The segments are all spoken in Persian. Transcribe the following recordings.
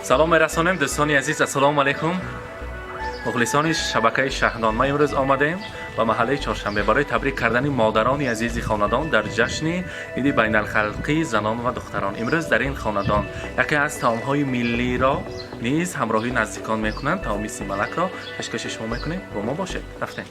سلام می‌رسانیم دوستان عزیز. السلام علیکم مخلصان شبکه شهردان. ما امروز آمدیم به محله چهارشنبه برای تبریک کردن مادران عزیز خاندان در جشن عید بین الخلقی زنان و دختران. امروز در این خاندان یکی از طعام‌های ملی را نیز همراهی نزدیکان میکنند. طعام سیملک را پیشکش شما میکنیم. با ما باشید. رفتیم.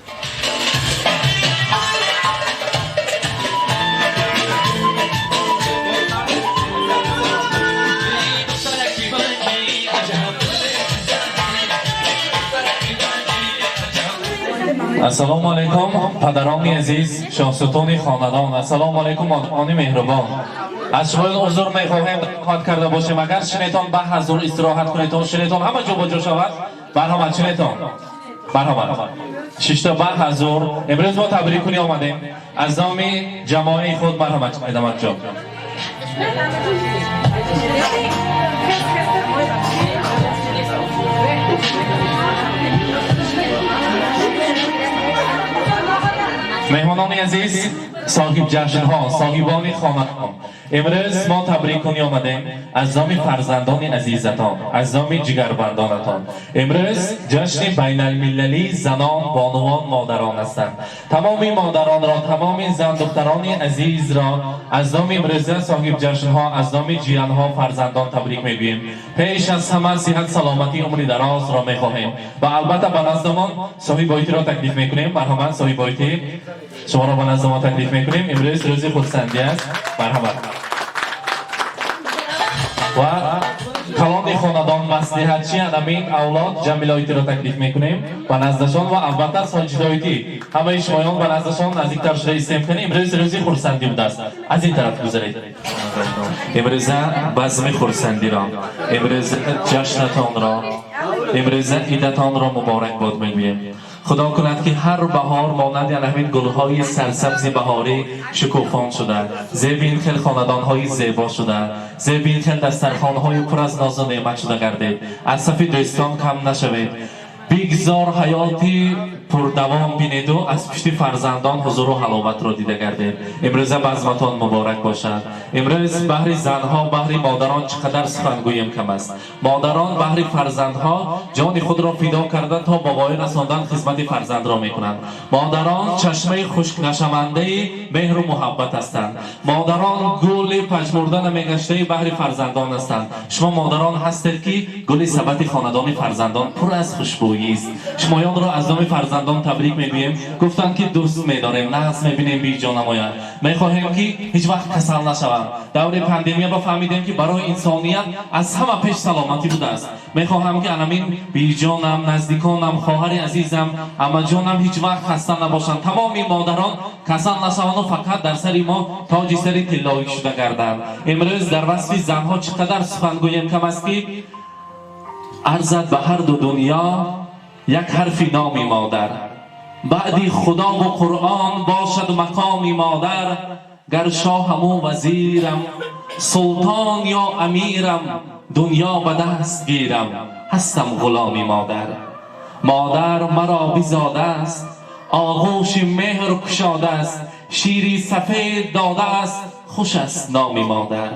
السلام علیکم پدران عزیز، شاهستان خاندان. السلام علیکم آنان مهربان. از شما عذر می‌خواهیم خدمت کرده باشیم. اگر شنیتان به حضور استراحت کنیتون، شنیتان همه جا با جا شود. مرحمت شنیتان. مرحمت. ششتا به حضور. امروز ما تبریک کنی آمدیم. از نام جماعت خود مرحمت ادامت جا. مهمانان عزیز، صاحب جشن ها، صاحبان خانه‌ها، امروز ما تبریک کنی آمدیم از نام فرزندان عزیزتان، از نام جگربندانتان. امروز جشن بین المللی زنان، بانوان، مادران هستند. تمام مادران را، تمام زن دختران عزیز را از نام امروز صاحب جشن ها، از نام جیان ها، فرزندان تبریک میگوییم. پیش از همه صحت، سلامتی، عمر دراز را میخواهیم و البته به نزدمان صاحب بایتی را تکلیف میکنیم. مرحمت صاحب بایتی، شما را به نزد ما تکلیف میکنیم. امروز روز خودسندی است. مرحمت. و کلان خاندان مصلحتچی انامین اولاد جمیلایتی را تکلیف میکنیم و نزدشان و البته ساجدایتی همه شمایان و نزدشان نزدیکتر شده استیم کنیم. امروز روزی خورسندی بوده است. از این طرف گذارید. امروز بزم خورسندی را، امروز جشنتان را، امروز عیدتان را مبارک باد میگوییم. خدا کند که هر بهار مانند همین گلهای سرسبز بهاری شکوفان شده، زیب این خیل خاندانهای زیبا شده، زیب این خیل دسترخوانهای پر از ناز و نعمت شده گردید. از صف دوستان کم نشوید. بگذار حیاتی پردوام بینید و از پشت فرزندان حضور و حلاوت را دیده گردید. امروز بزمتان مبارک باشد. امروز بهر زنها، بهر مادران چقدر سخنگویم کم است. مادران بهر فرزندها جان خود را فدا کرده تا بابای رساندن خدمت فرزند را میکنند. مادران چشمه خشک نشونده مهر و محبت هستند. مادران گل پژمردن میگشته بهر فرزندان هستند. شما مادران هستید که گل ثبت خاندان فرزندان پر از خوشبویی است. شمایان را از نام فرزندان تبریک میگوییم. گفتند که دوست می‌داریم، نقص می‌بینیم بی جا نماید. می‌خواهیم که هیچ وقت کسل نشوند. دور پاندمی با فهمیدیم که برای انسانیت از همه پیش سلامتی بوده است. می‌خواهم که انامین بی جانم، نزدیکانم، خواهر عزیزم، اما جانم هیچ وقت خسته نباشند. تمام مادران کسل نشوند و فقط در سر ما تاج سر طلایی شده گردند. امروز در وصف زنها چقدر سخنگویم کم است که ارزد به هر دو دنیا یک حرف نامی مادر. بعدی خدا و قرآن باشد مقامی مادر. گر شاهم و وزیرم، سلطان یا امیرم، دنیا به دست گیرم، هستم غلامی مادر. مادر مرا بزاده است، آغوش مهر کشاده است، شیری سفید داده است، خوش است نامی مادر.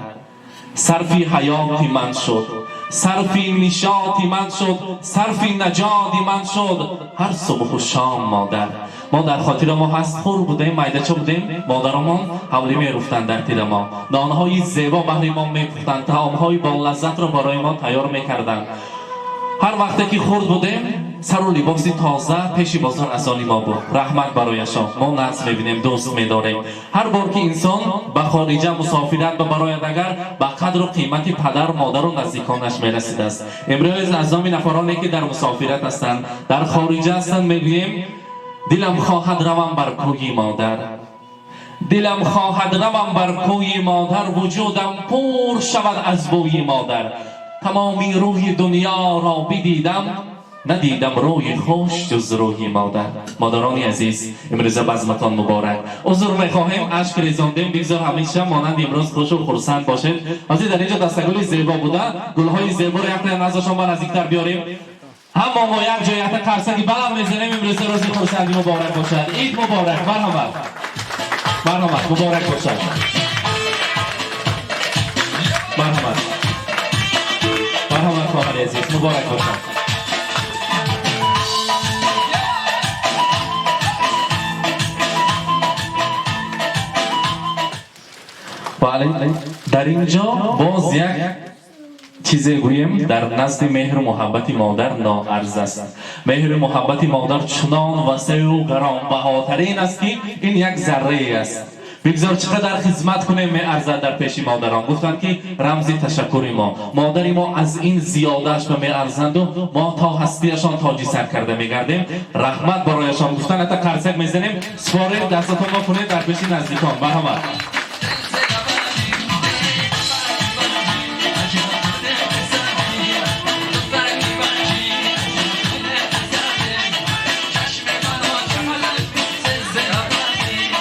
صرفی حیاتی من شد، صرفی نشاطی من شد، صرفی نجاتی من شد هر صبح و شام مادر. ما در خاطر ما هست خور بودیم، میدچه بودیم، مادرمان حولی میرفتند در تیر ما، نانهای زیبا بهر ما میپختند، طعامهای با لذت را برای ما تیار میکردند. هر وقتی که خورد بودیم سر و لباسی تازه پیش بازار ازانی ما بود. رحمت برایشان. ما نقص میبینیم، دوست میداریم. هر بار که انسان به خارجه مسافرت براید اگر به قدر و قیمت پدر، مادر و نزدیکانش میرسیده است. امروز از نام نفرانی که در مسافرت هستند، در خارجه هستند، میگوییم دلم خواهد روم بر کوی مادر، دلم خواهد روم بر کوی مادر، وجودم پر شود از بوی مادر. تمامی روی دنیا را بدیدم، ندیدم روی خوش جز روی مادر. مادران عزیز، امروز بزمتان مبارک. عذر میخواهیم اشک ریزاندیم، بگذار همیشه مانند امروز خوش و خرسند باشید. از در اینجا دستگل زیبا بوده، گلهای زیبا را یک نزدشان با نزدیکتر بیاریم. هم ما یک جای یک قرصگی بلند میزنیم. امروز روز خرسندی مبارک باشد. عید مبارک. مرحمت. مرحمت. مبارک باشد. مرحمت. مرحمت. خواهر عزیز مبارک باشد. بله در اینجا باز یک چیزی گویم در نزد مهر و محبت مادر ناارز است. مهر و محبت مادر چنان وسیع و گرانبهاترین است که این یک ذره است. بگذار چقدر خدمت کنیم می ارزد در پیش مادران. گفتند که رمز تشکر مادر ما از این زیادش می ارزند و ما تا هستیشان تاجی سر کرده می گردیم. رحمت برایشان گفتن حتی قرصک می زنیم. سپارید دستتون ما کنید در پیش نزدیکان. مرحمت.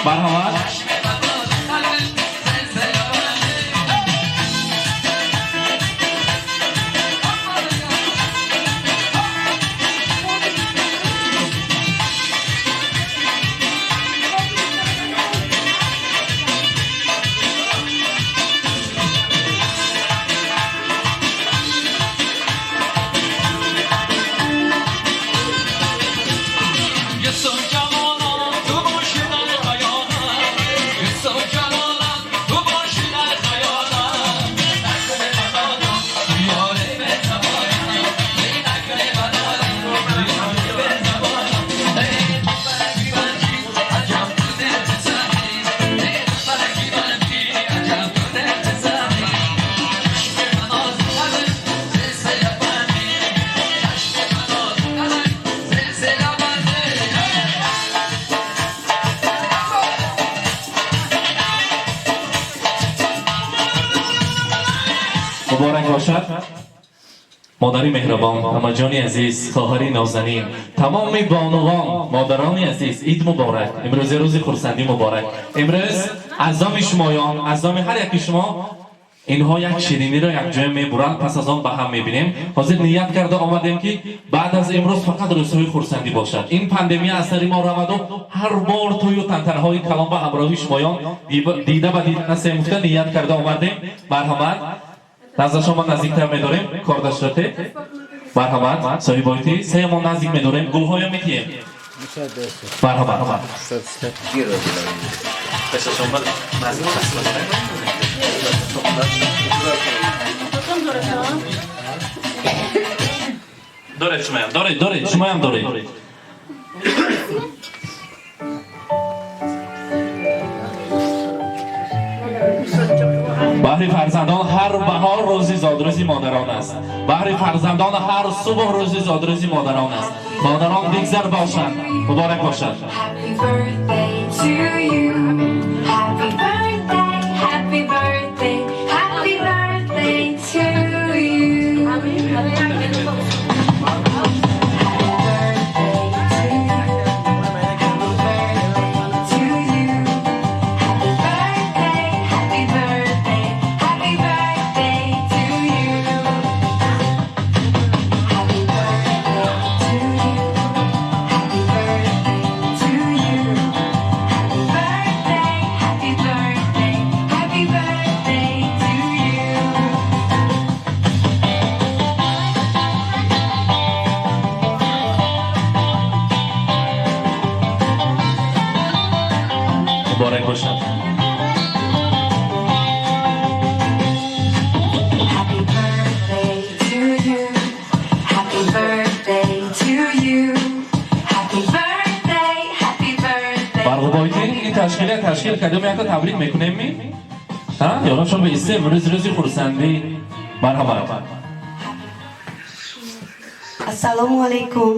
مرحمت. مبارک باشد. مادری مهربان، اماجانی عزیز، خواهری نازنین، تمام بانوان، مادرانی عزیز، عید مبارک. امروز روز خرسندی مبارک. امروز اعضای شمایان، اعضای هر یکی شما اینها یک شیرینی را یک جای میبرند. پس از آن به هم میبینیم. حاضر نیت کرده آمدیم که بعد از امروز فقط روزهای خرسندی باشد. این پاندمی از سر ما رمد و هر بار توی و تنتنهای کلام به همراهی شمایان دیده و دیده نسیمفته نیت کرده آمدیم. مرحمت. نزد شما نزدیکتر می‌داریم کارداشته. مرحمت. صاحبایتی سه ما نزدیک می‌داریم. گل‌های می‌تیم. مرحمت. پس شما نزدیک داره شما هم داره. بهر فرزندان هر بهار روزی زادروزی مادران است. بهر فرزندان هر صبح روزی زادروزی مادران است. مادران بگذر باشند. مبارک باشد. مبارک باشد. برقبایتی این تشکیل کدام یک تبریک میکنیم می؟ یارم شما به ایسته روزی خرسندی. مرحبا. السلام علیکم.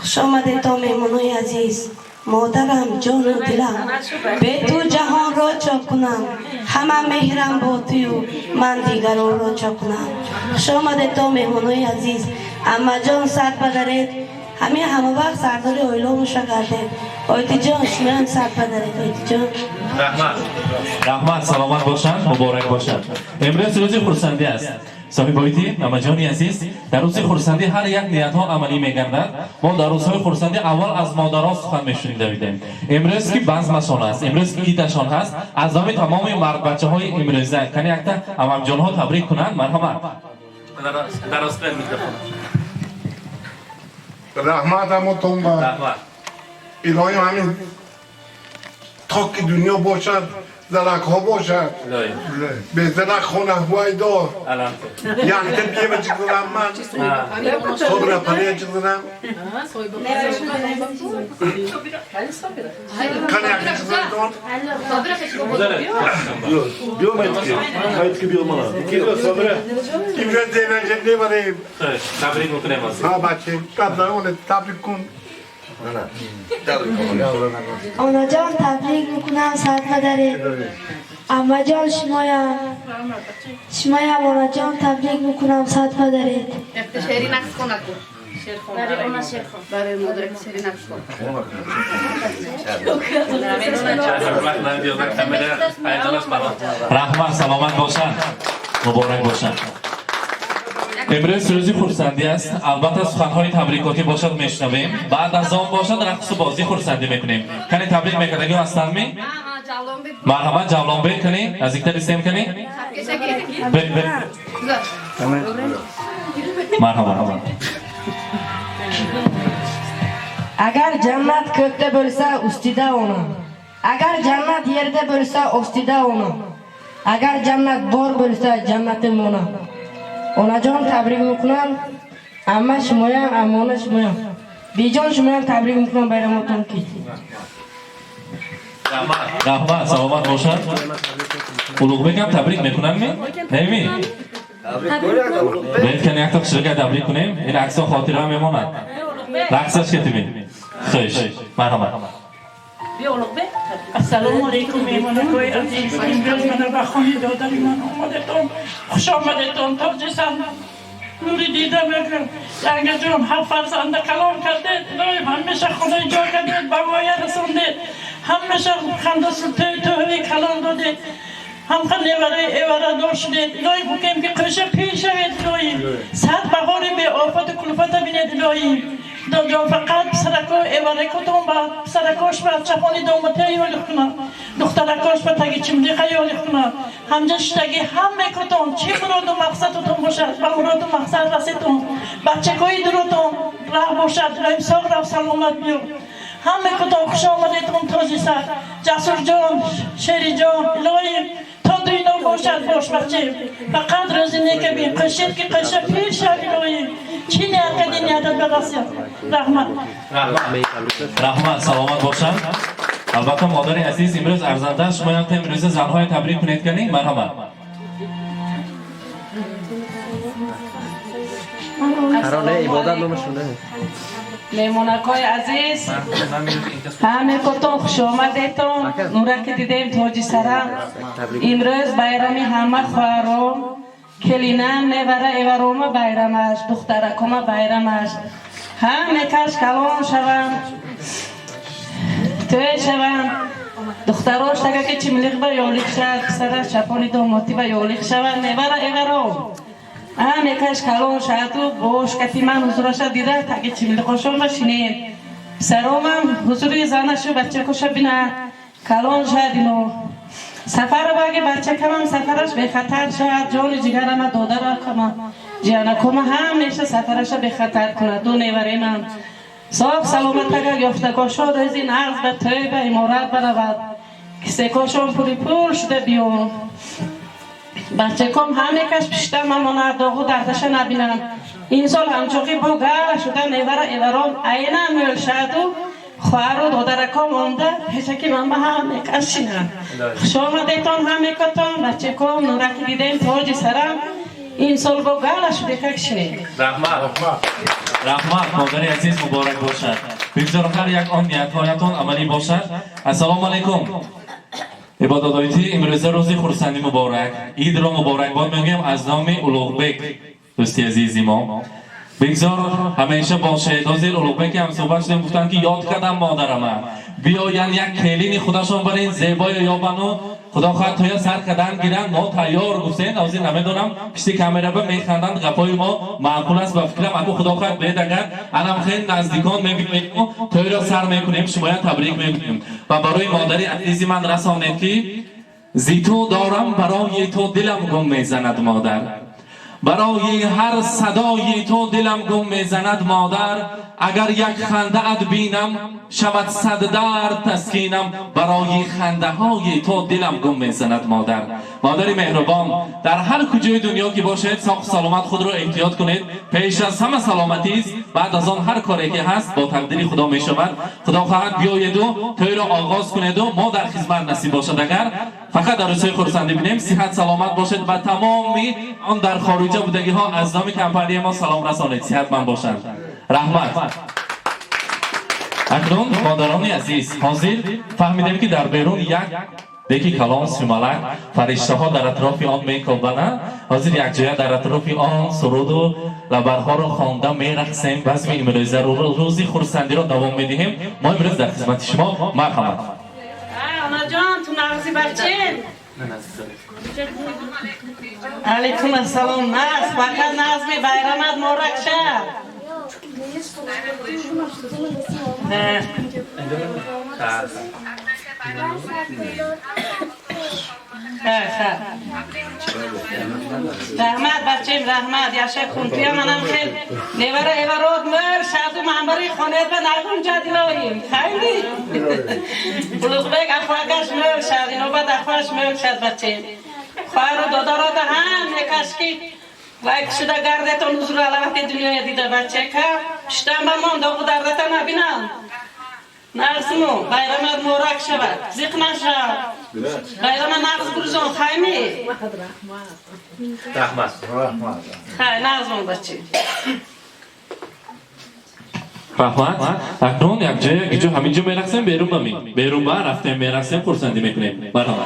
خوش آمدید تا مهمانای عزیز. مادرم جان و دلم به تو جهان را چاک کنم. همه مهرم با توی و من دیگران را چاک کنم. خوش آمدید تا مهمانای عزیز. اما جان سر بدارید. همه وقت سرداری اویلاموش را کردید. آیتی جان شما هم سر بدارید. آیتی جان رحمت سلامت باشند. مبارک باشند. امروز روزی خرسندی است. صاحبایتی اماجانی عزیز، در روز خرسندی هر یک نیت ها عملی میگردد. ما در روزهای خرسندی اول از مادرها سخن میشنیده بودیم. امروز که بزمشان است، امروز که عیدشان هست، از تمام مرد بچه های امروزه کنی یک تا امام جان ها تبریک کنند. مرحمت. درست به میکروفون. رحمت همتون با رحمت. الهی همین تا که دنیا باشد زرک ها باشد الهی. به زرک خونه هوای دار الان یعنی که بیه بچه کنم من صبر پنیه چه کنم کنه یکی چه کنم بیو مایت که بیو مالا این جد زینه جنده برای تبریک میکنم از ها بچه قبل اونه تبریک کن آنا جان تبریک میکنم صد مداره اما جان شمایم آنا جان تبریک میکنم صد مداره شعری نقص کن نکن برای اونا شعر کن برای مدرک شعری نقص کن رحمت سلامت باشند مبارک باشند امروز روزی خورسندی است البته سخنهای تبریکاتی باشد میشنویم بعد از آن باشد رقص و بازی خورسندی میکنیم کنی تبریک میکنگی هستن می مرحبا جولان بی کنی نزدیکتر استیم کنی مرحبا Agar jannat ko'kda bo'lsa, ustida ona. Agar jannat yerda bo'lsa, ostida ona. Agar jannat bor bo'lsa, jannatim ona. Onajon tabrik میکنم. Amma shimoyam, ammona shimoyam. Bejon shimoyam tabrik میکنم bayramoton ki. رحمت سلامت باشد Ulug'bek ham tabrik میکنن نمی؟ باید کنی یک تا شرکت تبریک کنیم این عکس ها خاطره هم میماند رقصش که تیمیم خیش مرحبا السلام علیکم میمانکای عزیز امروز من به خانه دادری من آمدتم خوش آمدتم تاجسم نوری دیدم یعنی جرم 7 فرزند کلام کردید الهی همیشه خدای جا کردید به وایه رسوندید همیشه خنده توی کلام دادید هم نوره ایوره داشتید الهی بکنیم که قشه پیش شوید الهی صد بهاری به آفت و کلفت بینید الهی جا فقط سرکو ایواره کتون با سرکاش با چپانی دومتی ایوالی کنم دخترکاش با تگی چمدیقه ایوالی کنم همجاش تگی همه کتون چی مراد و مقصدتون باشد با مراد و مقصد رسیتون بچه کوی دروتون راه باشد الهی ساق رفت سلامت بیو همه کتون خوش آمدیتون تازی سر جسور جان شیری جان الهی تا دوینا باشد باش بچه فقط روزی نیکه بین قشید که قشه پیر شد الهی چی نیرکدی نیادت برسید رحمت سلامت باشند البته مادر عزیز امروز ارزنده شما هم امروز زنهای تبریک کنید کنید مرحبا قرانه عبادت نمشونه میمونکای عزیز همه کتون خوش آمدیتون نوره که دیدیم تاجی سرم امروز بیرمی همه خواهرام کلینم نوره ایوروم بیرمش دخترکوم بیرمش همه کش کلام شوم توی شوم دختراش تگه که چملیق با یالیق شد پسرش چپانی دوماتی با یالیق شوم نوره ایوروم همه کش کلام شد و باش کتی من حضورش دیده تگه چملیقاشو بشینید پسرامم حضوری زنشو بچه کشو بینه کلام شد اینو سفر باگه بچه کمم سفرش به خطر شد جان جگرم داده را کمم جانکوم همیشه سفرش به خطر کنه دو نیوره من صاف سلامت اگر یافتگاشو روزی نغز به توی به امارت برود کسی کاشون پولی پول شده بیون بچه کم همه کش پشتم ممانه داغو دردش نبینم این سال همچوقی با گره شده نیوره ایورام اینه میل شد و خواهر و دادرکا مانده پیشه که من به همه کش شینم خوش آمدیتون همه کتون بچه کم نورکی دیدیم تاجی سرم این سال با گره شده که شینیم رحمت مادر عزیز مبارک باشد بگذار هر یک آن نیتهایتان عملی باشد السلام علیکم عبادتایتی امروز روزی خورسندی مبارک عید را مبارک باد میگیم از نام اولوغبک دوستی عزیزی ما بگذار همیشه با شهدازی اولوغبک هم صحبت شدیم گفتن که یاد کردم مادرم بیاین یک کلین خودشون برین زیبای یابنو خدا خواهد توی سر کردن گیرن ما تیار گفتین از این نمیدونم پشت کامرا به میخندن غپای ما معقول است با فکرم اگه خدا خواهد بید اگر الان خیلی نزدیکان میبینیم توی را سر میکنیم شما تبریک میکنیم و برای مادری عزیزی من رسانید که زیتو دارم برای تو دلم گم میزند مادر برای هر صدای تو دلم گم میزند مادر. اگر یک خنده ات بینم شود صد درد تسکینم. برای خنده های تو دلم گم میزند مادر. مادر مهربان، در هر کجای دنیا که باشید ساق سلامت خود رو احتیاط کنید. پیش از همه سلامتی است، بعد از آن هر کاری که هست با تقدیر خدا می شود. خدا خواهد بیاید و توی را آغاز کنید و ما در خدمت نصیب باشد. اگر فقط عروسی خورسندی بینیم، صحت سلامت باشید و تمامی آن در خارج بودگی ها از نام کمپانی ما سلام رسانید. صحتمند باشند. رحمت. اکنون مادران عزیز حاضر فهمیدیم که در بیرون یک دیگه کلام سیمالک فرشته ها در اطراف آن میکوبند. حاضر یک جای در اطراف آن سرود و لبرها را خوانده میرقصیم. بزم امروزه روزی خورسندی را دوام میدهیم. ما امروز در خدمت شما. مرحمت. آنا جان تو نغزی بچه علیکم السلام. نغز فقط نغزی بیرامت مورک شد. رحمت بچیم رحمت یاشک خونپیا منم خیلی نیوره ایورود مر شد و منبری خونید به نگون جدیلاییم خیلی بلوغ بگ اخواهش مر شد اینو بعد اخواهش مر شد بچیم خواه رو دادارا ده هم نکشکی لایک شده گردتون حضور علامت دنیا دیده بچه که پشتم با من داغو دردتا نبینم نغزمو بیرامت مورک شود زیق نشد بیرام نغز بروزون خیمی رحمت. خیلی نغزمون بچه رحمت. اکنون یک جای گیجو همینجا میرقصیم بیرون بمین. بیرون با رفتیم میرقصیم خورسندی میکنیم. مرحبا.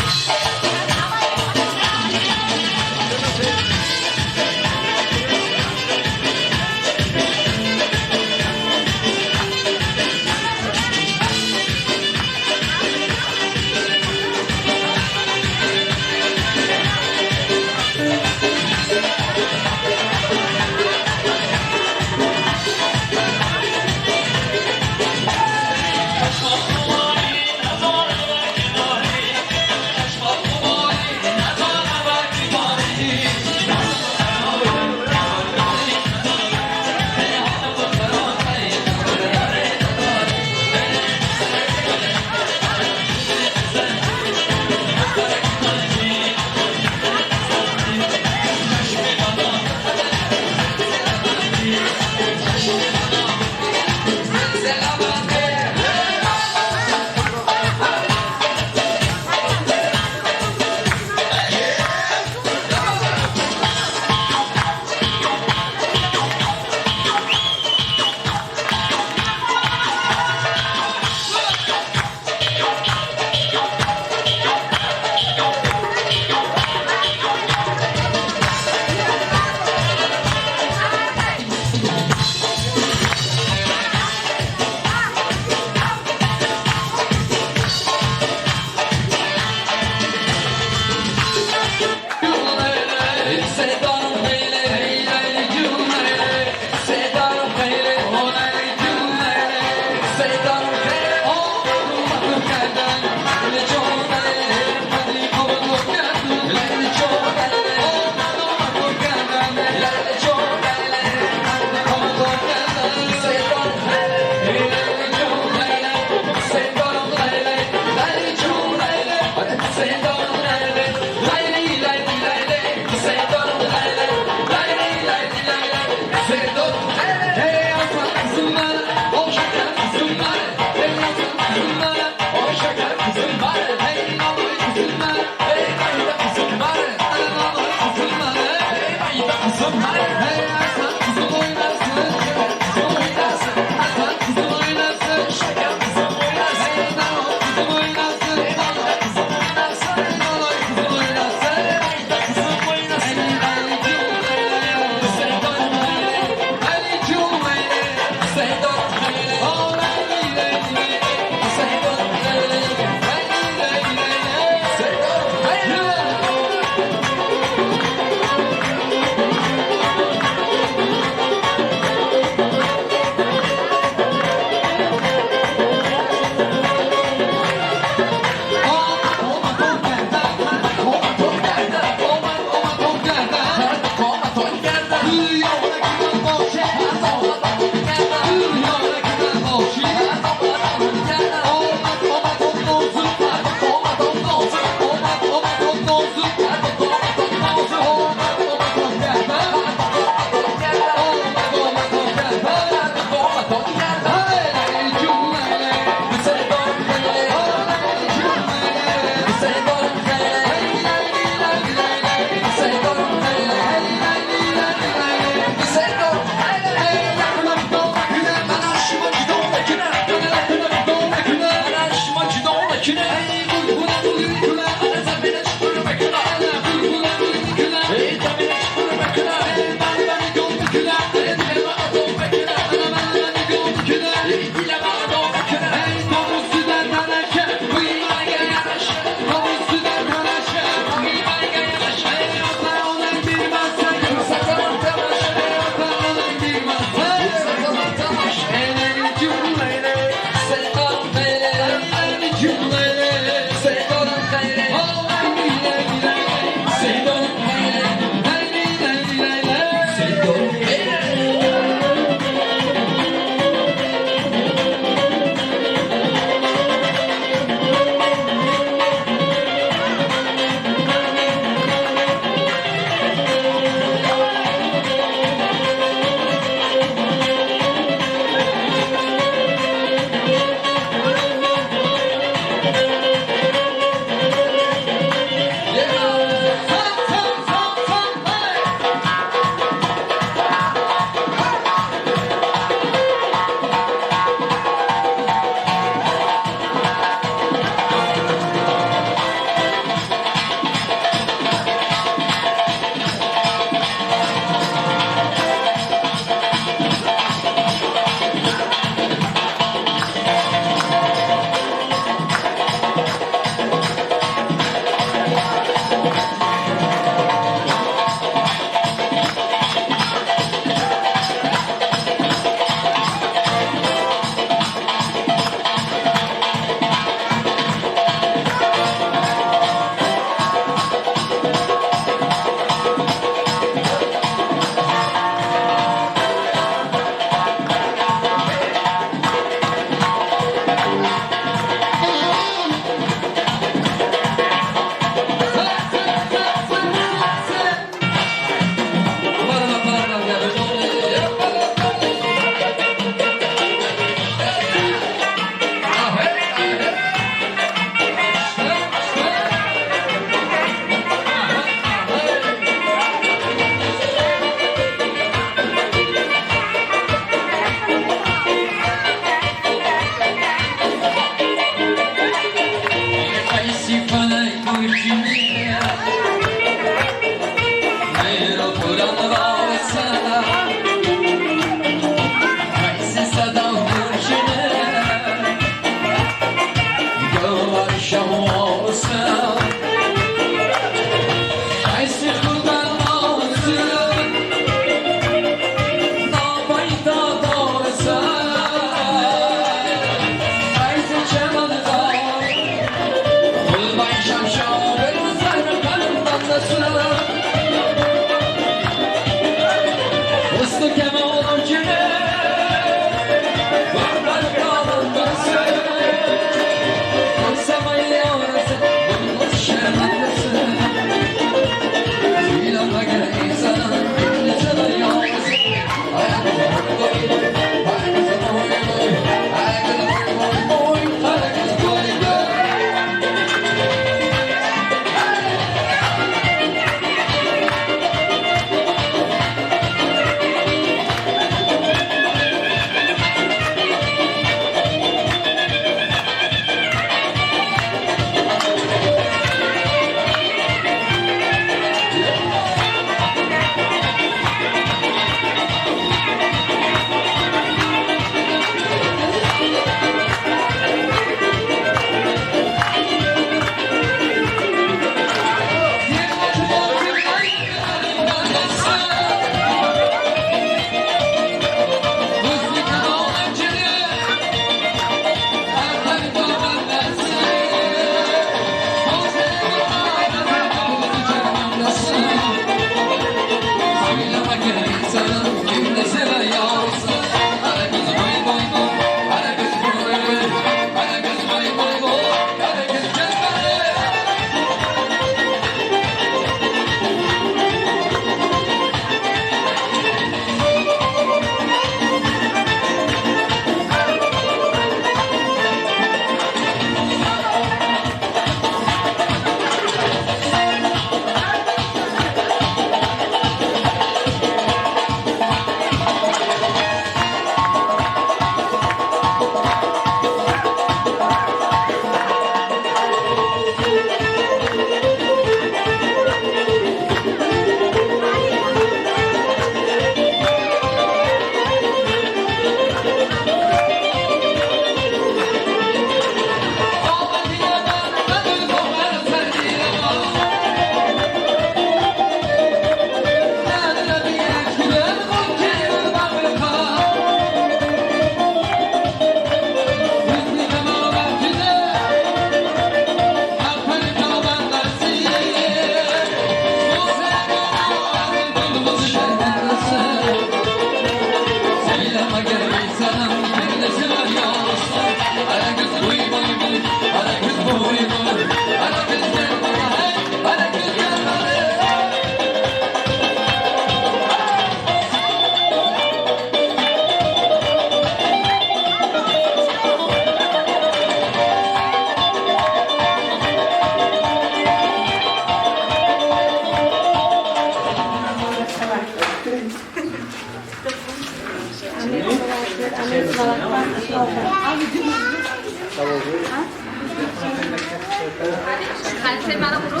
خلفه مرا برو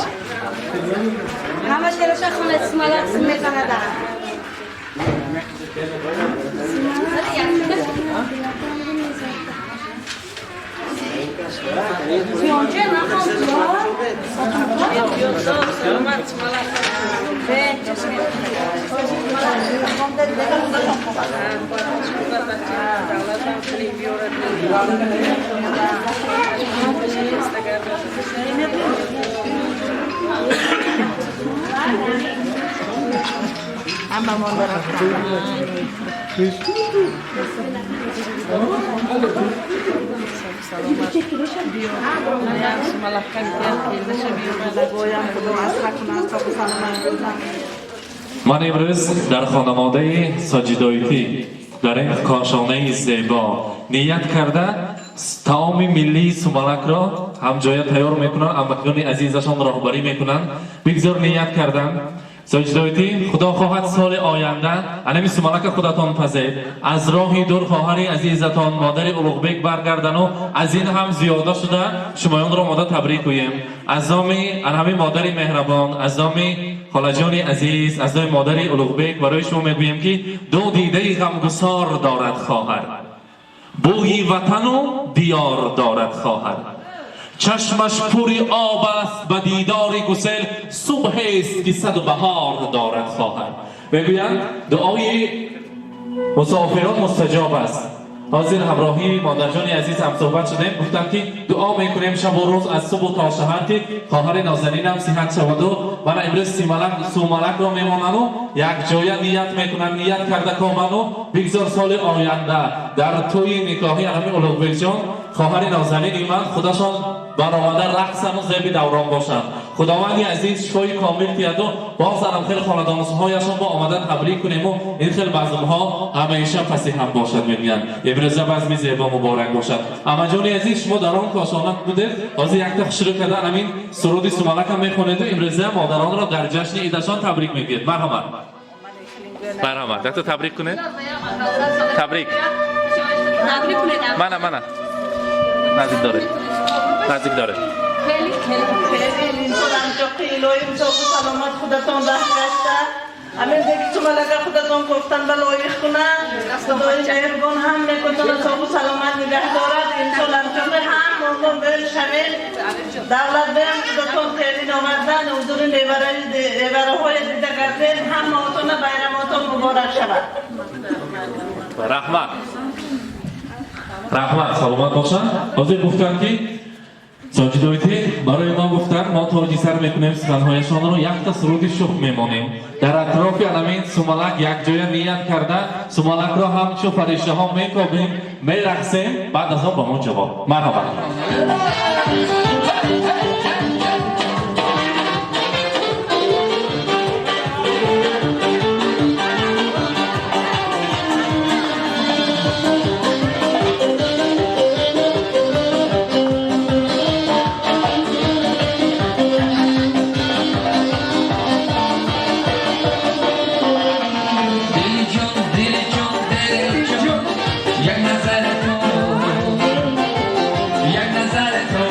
همش گرفته خونه اسمالات میزنه دارم فیانچه من امروز در خانواده ساجیدایتی در این کاشانه زیبا نیت کرده طعام ملی سومالک را همجای تیار میکنن، امکان عزیزشان راهبری میکنن. بگذار نیت کردن ساجیدایتی خدا خواهد سال آینده انمی سومالک خودتان پذیر از راهی دور خواهر عزیزتان مادر اولوغبک برگردن و از این هم زیاده شده شمایان را ماده تبریک گوییم. از نام انمی مادر مهربان، از نام خالجان عزیز، از نام مادر اولوغبک برای شما میگویم که دو دیده غمگسار دارد خواهر، بوی وطن و دیار دارد خواهر. چشمش پوری آب است به دیدار گسل، صبح است که صد بهار دارد خواهر. بگویند دعای مسافران مستجاب است. حاضر همراهی مادرجان عزیز هم صحبت شدیم، گفتم که دعا میکنیم شب و روز از صبح تا شهر که خواهر نازنینم صحت شود و من امروز سومالک را میمانم و یک جای نیت میکنم، نیت کرده کامن و بگذار سال آینده در توی نکاحی انمی اولوغبک جان خواهر نازنین من خودشان برآمده رقصن و زیب دوران باشند. خداوند عزیز شفای کامل تیاد و باز هم خیلی خاندانهایشان با آمدن تبریک کنیم و این خیلی بزمها همیشه فصیح هم باشد میگن. امروز بزم زیبا مبارک باشد. اما جان عزیز شما در آن کاشانه بودید، از یک تا شروع کردن همین سرود سومالک هم میخونید و امروز مادران را در جشن عیدشان تبریک میگید. مرحبا. مرحبا. دکتر تبریک کنید. تبریک. تبریک کنید. منه. نزدیک داره. نزدیک داره. خیلی سلامت خودتان داشته. همین دیگه تو ملکه خودتون گفتن بلایخ کنن خدای مهربان هم میکنه صاحب سلامت نگه دارد انشالله انشالله هم مردم برن شمین دولت بهم خودتون خیلی آمدن حضور نیبره های دیده کردین هم ماتون بیرماتون مبارک شود. رحمت سلامت باشن. حاضر گفتن که ساجیدایتی برای ما گفتن ما تاجی سر میکنیم سخنهایشان رو یک تا سرود شخ میمانیم در اطراف علمین سومالک یک جای نیت کرده سومالک را همچو فرشته ها میکابیم میرقصیم بعد از آن با ما جواب. مرحبا. Jak Nazareto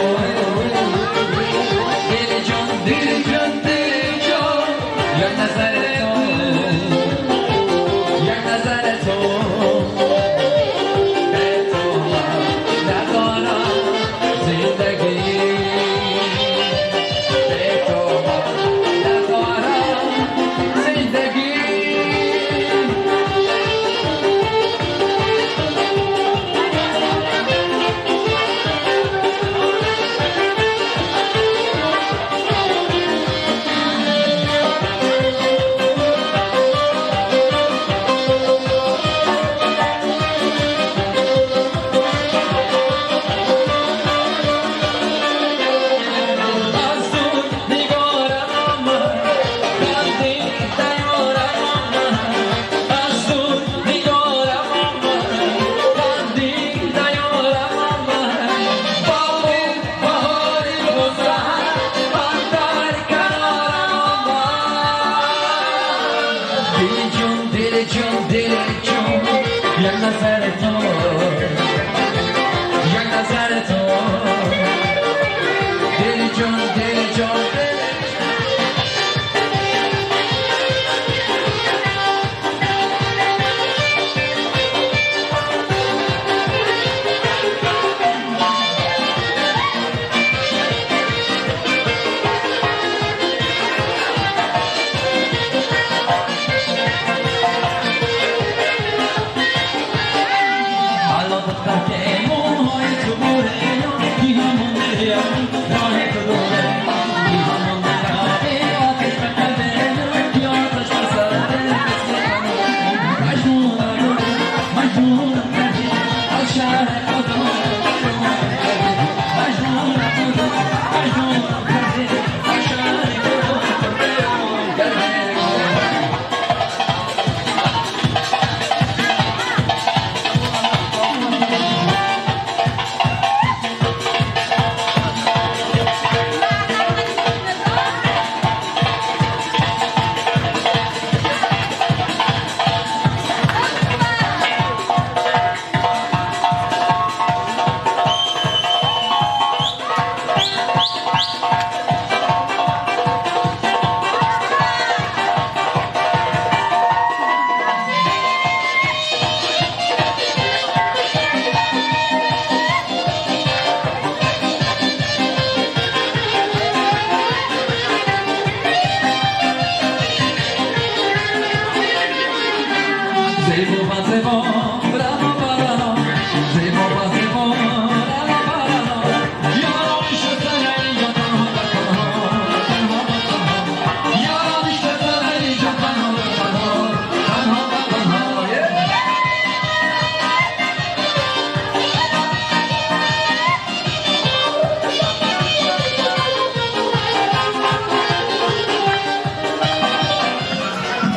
دل جون یک نظر تو یک نظر تو دل جون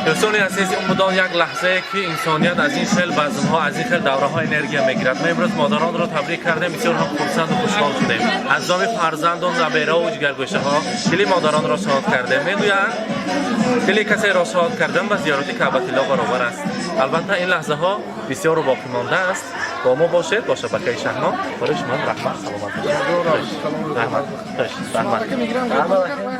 دوستانی عزیز مدام یک لحظه که انسانیت از این خیل بزم‌ها از این خیل دوره‌های انرژی میگیرد. ما امروز مادران را تبریک کردیم، بسیار هم خرسند و خوشحال شدیم. از نام فرزندان نبیره و جگرگوشه ها کلی مادران را شاد کردیم. میگویند کلی کسی را شاد کردن و زیارت کعبه الله برابر است. البته این لحظه ها بسیار باقی مانده است. با ما باشید با شبکه شهنام. برای شما رحمت سلامت. رحمت.